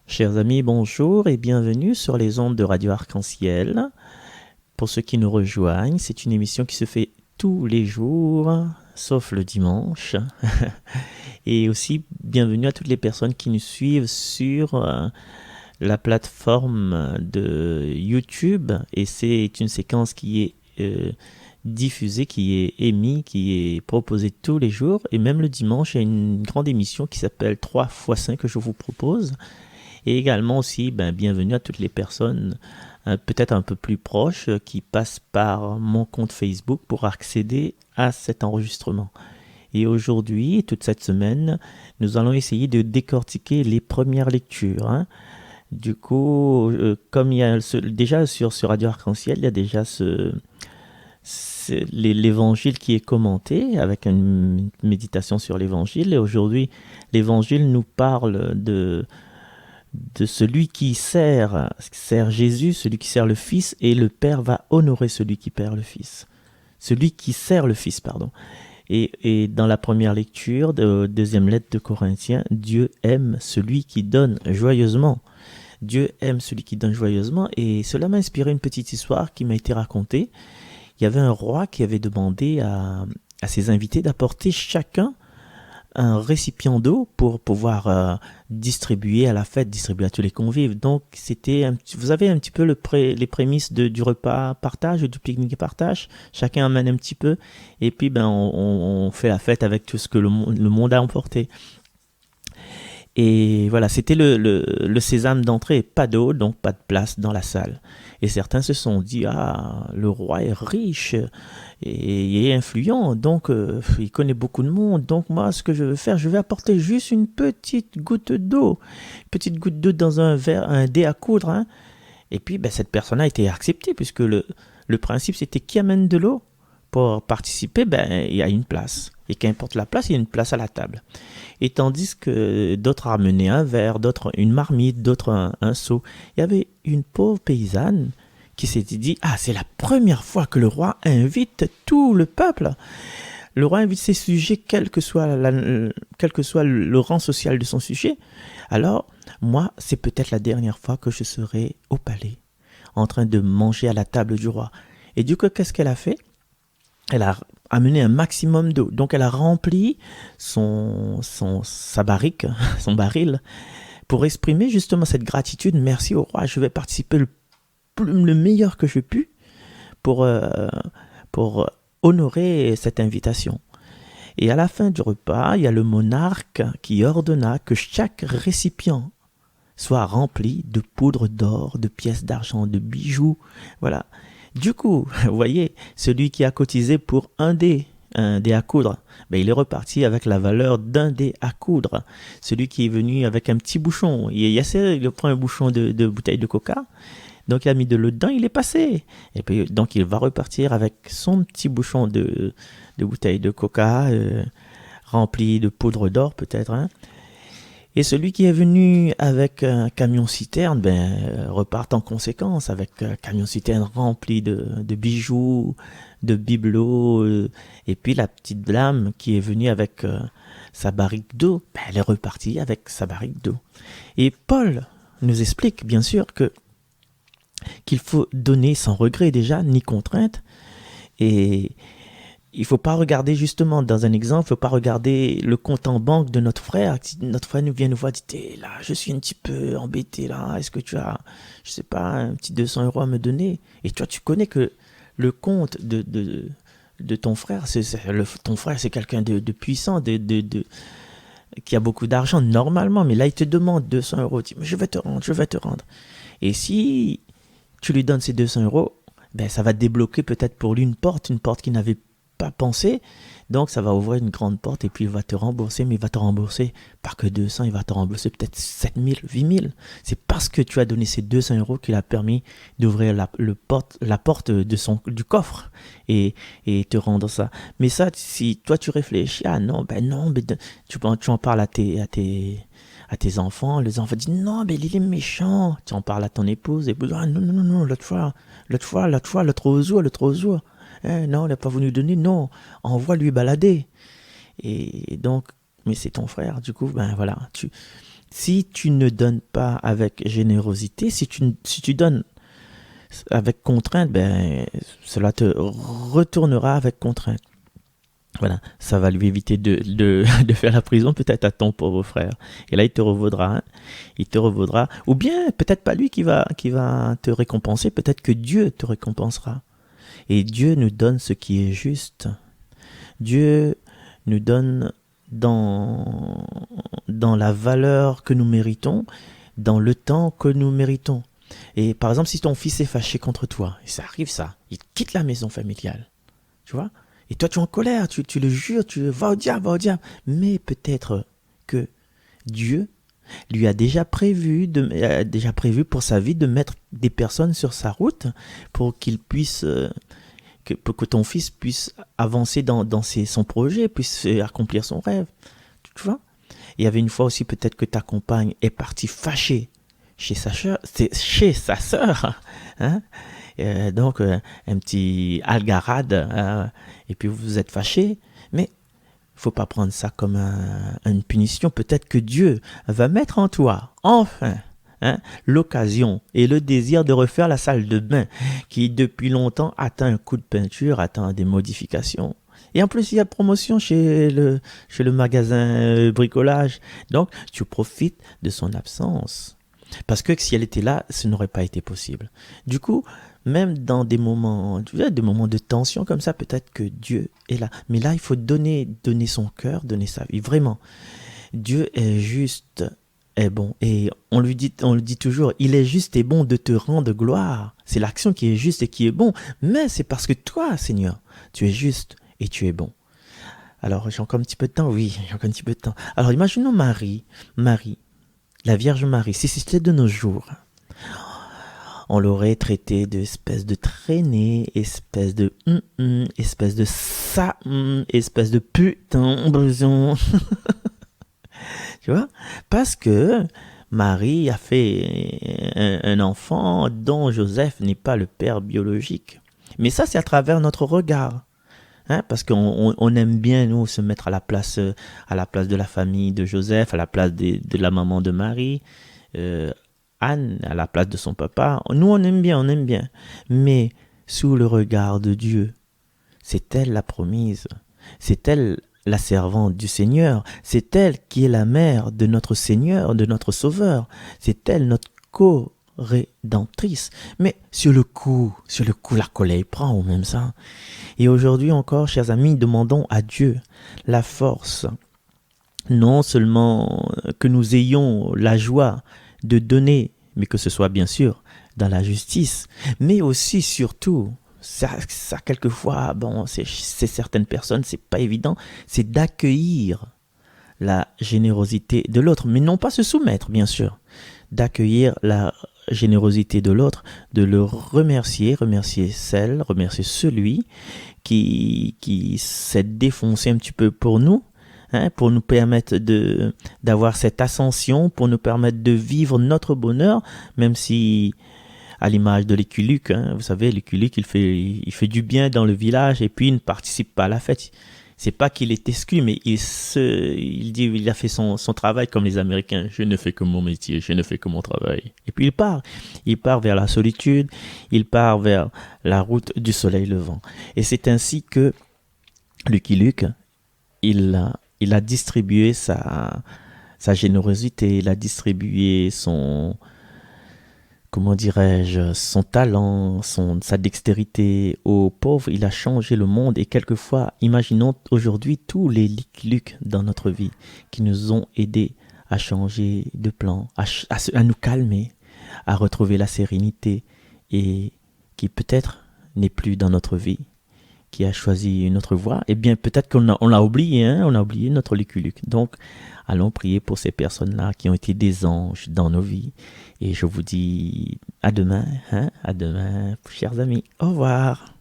Chers amis, bonjour et bienvenue sur les ondes de Radio Arc-en-Ciel. Pour ceux qui nous rejoignent, c'est une émission qui se fait tous les jours, sauf le dimanche. Et aussi, bienvenue à toutes les personnes qui nous suivent sur la plateforme de YouTube. Et c'est une séquence qui est diffusée, qui est émise, qui est proposée tous les jours. Et même le dimanche, il y a une grande émission qui s'appelle 3x5 que je vous propose. Et également aussi, bienvenue à toutes les personnes peut-être un peu plus proches qui passent par mon compte Facebook pour accéder à cet enregistrement. Et aujourd'hui, toute cette semaine, nous allons essayer de décortiquer les premières lectures. Du coup, comme il y a déjà sur Radio Arc-en-Ciel, il y a déjà l'évangile qui est commenté avec une méditation sur l'évangile. Et aujourd'hui, l'évangile nous parle de celui qui sert Jésus, celui qui sert le Fils, et le Père va honorer celui qui perd le Fils. Celui qui sert le Fils, pardon. Et dans la première lecture de deuxième lettre de Corinthiens, Dieu aime celui qui donne joyeusement. Dieu aime celui qui donne joyeusement, et cela m'a inspiré une petite histoire qui m'a été racontée. Il y avait un roi qui avait demandé à ses invités d'apporter chacun un récipient d'eau pour pouvoir distribuer à la fête, distribuer à tous les convives. Donc, vous avez un petit peu les prémices du repas partage, du pique-nique partage. Chacun amène un petit peu, et puis on fait la fête avec tout ce que le monde a emporté. Et voilà, c'était le sésame d'entrée, pas d'eau, donc pas de place dans la salle. Et certains se sont dit, le roi est riche et influent, donc il connaît beaucoup de monde, donc moi ce que je veux faire, je vais apporter juste une petite goutte d'eau dans un dé à coudre. Et puis cette personne a été acceptée, puisque le principe c'était qui amène de l'eau pour participer, il y a une place. Et qu'importe la place, il y a une place à la table. Et tandis que d'autres ramenaient un verre, d'autres une marmite, d'autres un seau, il y avait une pauvre paysanne qui s'était dit, c'est la première fois que le roi invite tout le peuple. Le roi invite ses sujets, quel que soit le rang social de son sujet. Alors, moi, c'est peut-être la dernière fois que je serai au palais, en train de manger à la table du roi. Et du coup, qu'est-ce qu'elle a fait ? Elle a amené un maximum d'eau. Donc, elle a rempli sa barrique, son baril, pour exprimer justement cette gratitude. Merci au roi, je vais participer le meilleur que je puis pour honorer cette invitation. Et à la fin du repas, il y a le monarque qui ordonna que chaque récipient soit rempli de poudre d'or, de pièces d'argent, de bijoux. Voilà. Du coup, vous voyez, celui qui a cotisé pour un dé à coudre, il est reparti avec la valeur d'un dé à coudre. Celui qui est venu avec un petit bouchon, il prend un bouchon de bouteille de coca, donc il a mis de l'eau dedans, il est passé. Et puis donc il va repartir avec son petit bouchon de bouteille de coca rempli de poudre d'or peut-être. Et celui qui est venu avec un camion-citerne, repart en conséquence avec un camion-citerne rempli de bijoux, de bibelots. Et puis la petite dame qui est venue avec sa barrique d'eau, elle est repartie avec sa barrique d'eau. Et Paul nous explique bien sûr qu'il faut donner sans regret déjà, ni contrainte. Et il ne faut pas regarder justement dans un exemple, il ne faut pas regarder le compte en banque de notre frère. Notre frère nous vient nous voir, dit là, je suis un petit peu embêté là, est-ce que tu as, je sais pas, un petit 200 € à me donner? Et toi, tu connais que le compte de ton frère, ton frère c'est quelqu'un de puissant, qui a beaucoup d'argent normalement, mais là il te demande 200 €, dis, je vais te rendre. Et si tu lui donnes ces 200 €, ça va débloquer peut-être pour lui une porte qu'il n'avait pas pensé, donc ça va ouvrir une grande porte et puis il va te rembourser, mais il va te rembourser pas que 200, il va te rembourser peut-être 7000, 8000. C'est parce que tu as donné ces 200 € qu'il a permis d'ouvrir la porte du coffre et te rendre ça. Mais ça, si toi tu réfléchis, tu en parles à tes enfants, les enfants disent non, il est méchant. Tu en parles à ton épouse, et non, l'autre fois, l'autre jour. Non, il n'a pas voulu nous donner, non, envoie lui balader. Et donc, mais c'est ton frère, du coup, voilà, Si tu ne donnes pas avec générosité, si tu donnes avec contrainte, ben, cela te retournera avec contrainte. Voilà, ça va lui éviter de faire la prison peut-être à ton pauvre frère. Et là, il te revaudra, hein. Il te revaudra. Ou bien, peut-être pas lui qui va te récompenser, peut-être que Dieu te récompensera. Et Dieu nous donne ce qui est juste. Dieu nous donne dans la valeur que nous méritons, dans le temps que nous méritons. Et par exemple, si ton fils est fâché contre toi, et ça arrive ça, il quitte la maison familiale, tu vois, et toi tu es en colère, tu le jures, tu vas au diable, mais peut-être que Dieu lui a déjà prévu pour sa vie de mettre des personnes sur sa route pour qu'il puisse pour que ton fils puisse avancer dans son projet, puisse accomplir son rêve. Tu vois? Il y avait une fois aussi peut-être que ta compagne est partie fâchée chez sa sœur, hein? Donc un petit algarade, et puis vous êtes fâchés, mais faut pas prendre ça comme une punition. Peut-être que Dieu va mettre en toi, enfin, hein, l'occasion et le désir de refaire la salle de bain qui depuis longtemps attend un coup de peinture, attend des modifications. Et en plus, il y a promotion chez le magasin bricolage. Donc, tu profites de son absence. Parce que si elle était là, ce n'aurait pas été possible. Du coup, même dans des moments de tension comme ça, peut-être que Dieu est là. Mais là, il faut donner son cœur, donner sa vie. Vraiment, Dieu est juste, est bon. Et on le dit toujours, il est juste et bon de te rendre gloire. C'est l'action qui est juste et qui est bon. Mais c'est parce que toi, Seigneur, tu es juste et tu es bon. Alors, j'ai encore un petit peu de temps? Oui, j'ai encore un petit peu de temps. Alors, imaginons Marie, la Vierge Marie, si c'était de nos jours, on l'aurait traité d'espèce de traînée, espèce de espèce de ça, espèce de putain, besoin. Tu vois? Parce que Marie a fait un enfant dont Joseph n'est pas le père biologique. Mais ça, c'est à travers notre regard. Hein, parce qu'on aime bien, nous, se mettre à la place de la famille de Joseph, à la place de la maman de Marie, Anne, à la place de son papa. Nous, on aime bien. Mais sous le regard de Dieu, c'est elle la promise. C'est elle la servante du Seigneur. C'est elle qui est la mère de notre Seigneur, de notre Sauveur. C'est elle notre co-rédemptrice. Mais sur le coup, la colère prend ou même ça. Et aujourd'hui encore, chers amis, demandons à Dieu la force, non seulement que nous ayons la joie de donner, mais que ce soit bien sûr dans la justice, mais aussi surtout, ça quelquefois, bon, c'est certaines personnes, c'est pas évident, c'est d'accueillir la générosité de l'autre, mais non pas se soumettre, bien sûr, d'accueillir la générosité de l'autre, de le remercier celui qui s'est défoncé un petit peu pour nous, hein, pour nous permettre d'avoir cette ascension, pour nous permettre de vivre notre bonheur, même si, à l'image de Lucky Luke, hein, vous savez, Lucky Luke, il fait du bien dans le village et puis il ne participe pas à la fête. C'est pas qu'il est exclu, mais il dit, il a fait son travail comme les Américains. Je ne fais que mon métier, je ne fais que mon travail. Et puis il part vers la solitude, il part vers la route du soleil levant. Et c'est ainsi que Lucky Luke, il a distribué sa générosité, il a distribué comment dirais-je, son talent, sa dextérité aux pauvres. Il a changé le monde et quelquefois, imaginons aujourd'hui tous les Luc dans notre vie qui nous ont aidés à changer de plan, à nous calmer, à retrouver la sérénité et qui peut-être n'est plus dans notre vie, qui a choisi une autre voie. Eh bien, peut-être on l'a oublié, hein, on a oublié notre Lucky Luke. Donc, allons prier pour ces personnes-là qui ont été des anges dans nos vies. Et je vous dis à demain, chers amis. Au revoir.